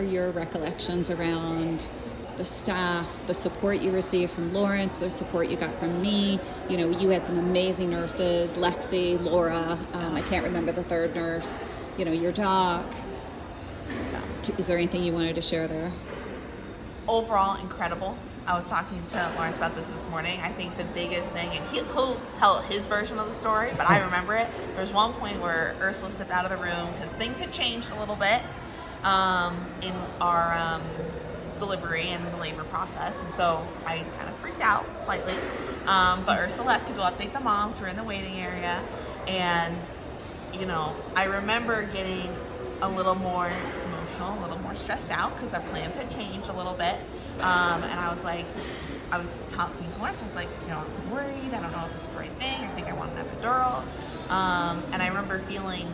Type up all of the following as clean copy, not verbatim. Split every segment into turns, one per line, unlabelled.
Your recollections around the staff, the support you received from Lawrence, the support you got from me. You know, you had some amazing nurses, Lexi, Laura, I can't remember the third nurse, you know, your doc. Is there anything you wanted to share there?
Overall, incredible. I was talking to Lawrence about this morning. I think the biggest thing, and he'll tell his version of the story, but I remember it. There was one point where Ursula stepped out of the room because things had changed a little bit in our delivery and the labor process, and so I kind of freaked out slightly. But Ursula left to go update the moms. We're in the waiting area, and you know, I remember getting a little more emotional, a little more stressed out because our plans had changed a little bit. And I was talking to Lawrence, I was like, you know, I'm worried, I don't know if it's the right thing, I think I want an epidural. And I remember feeling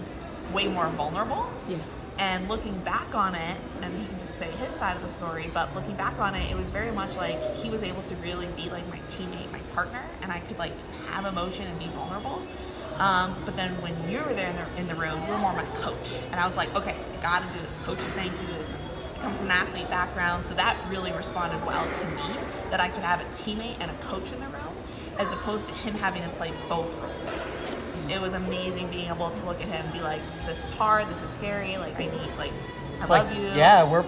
way more vulnerable.
Yeah.
And looking back on it, and he can just say his side of the story, but looking back on it, it was very much like he was able to really be like my teammate, my partner, and I could like have emotion and be vulnerable. But then when you were there in the room, you were more my coach. And I was like, okay, I gotta do this. Coach is saying to do this. And I come from an athlete background, so that really responded well to me, that I could have a teammate and a coach in the room, as opposed to him having to play both roles. It was amazing being able to look at him and be like, this is hard, this is scary, like I need, like, I love you.
Yeah, we're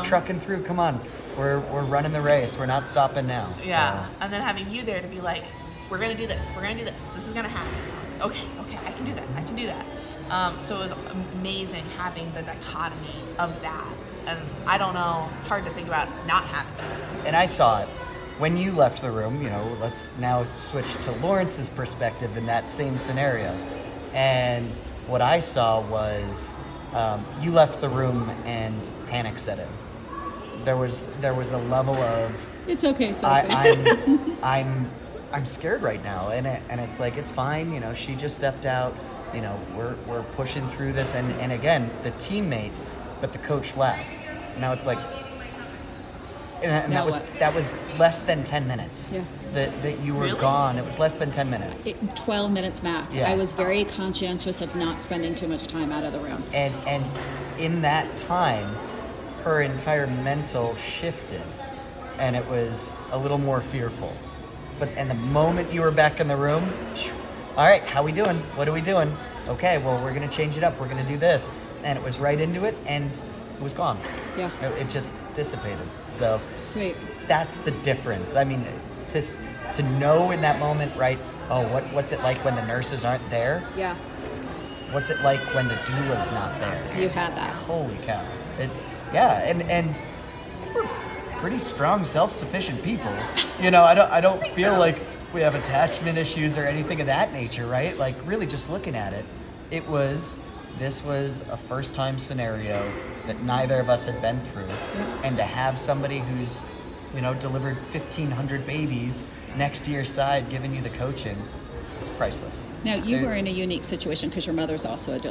trucking through, come on. We're running the race, we're not stopping now.
Yeah,
so.
and then having you there to be like, we're gonna do this, this is gonna happen. I was like, okay, I can do that. So it was amazing having the dichotomy of that. And I don't know, it's hard to think about not having it.
And I saw it. When you left the room, you know, let's now switch to Lawrence's perspective in that same scenario. And what I saw was you left the room and panic set in. There was a level of,
It's okay, Sophie.
I'm scared right now, and it's like, it's fine, you know, she just stepped out, you know, we're pushing through this, and again, the teammate, but the coach left. Now it's like, and that was less than 10 minutes.
Yeah.
That you were
Really?
gone. It was less than 10 minutes.
12 minutes max.
Yeah.
I was very conscientious of not spending too much time out of the room.
And in that time, her entire mental shifted, and it was a little more fearful. And the moment you were back in the room, all right, how we doing? What are we doing? Okay, well, we're gonna change it up. We're gonna do this, and it was right into it, and it was gone.
Yeah.
It just dissipated. So
Sweet.
that's the difference. I mean, to know in that moment, right? Oh, what's it like when the nurses aren't there?
Yeah.
What's it like when the doula's not there?
You had that.
Holy cow! And we're pretty strong, self-sufficient people. You know, I don't feel like we have attachment issues or anything of that nature, right? Like, really, just looking at it, this was a first-time scenario that neither of us had been through, and to have somebody who's, you know, delivered 1,500 babies next to your side, giving you the coaching, it's priceless.
Now, you were in a unique situation because your mother's also a